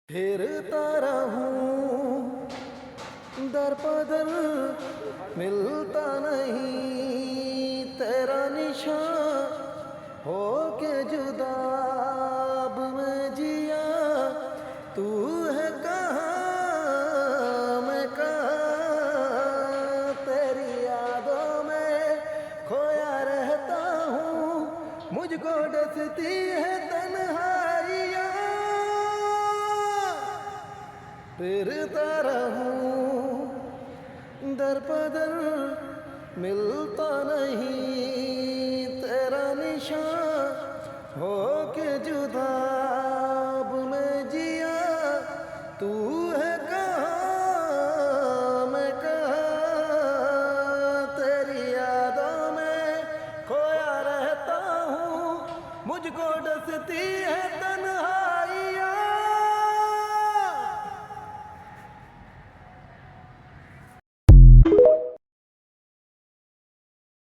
फिरता रहूं दर पदर, मिलता नहीं तेरा निशान। हो के जुदा अब मैं जिया, तू है कहाँ मैं कहाँ। तेरी यादों में खोया रहता हूँ, मुझको डसती है तन्हाइयाँ। फिरता रहूं दर पदर, मिलता नहीं तेरा निशान। हो के जुदा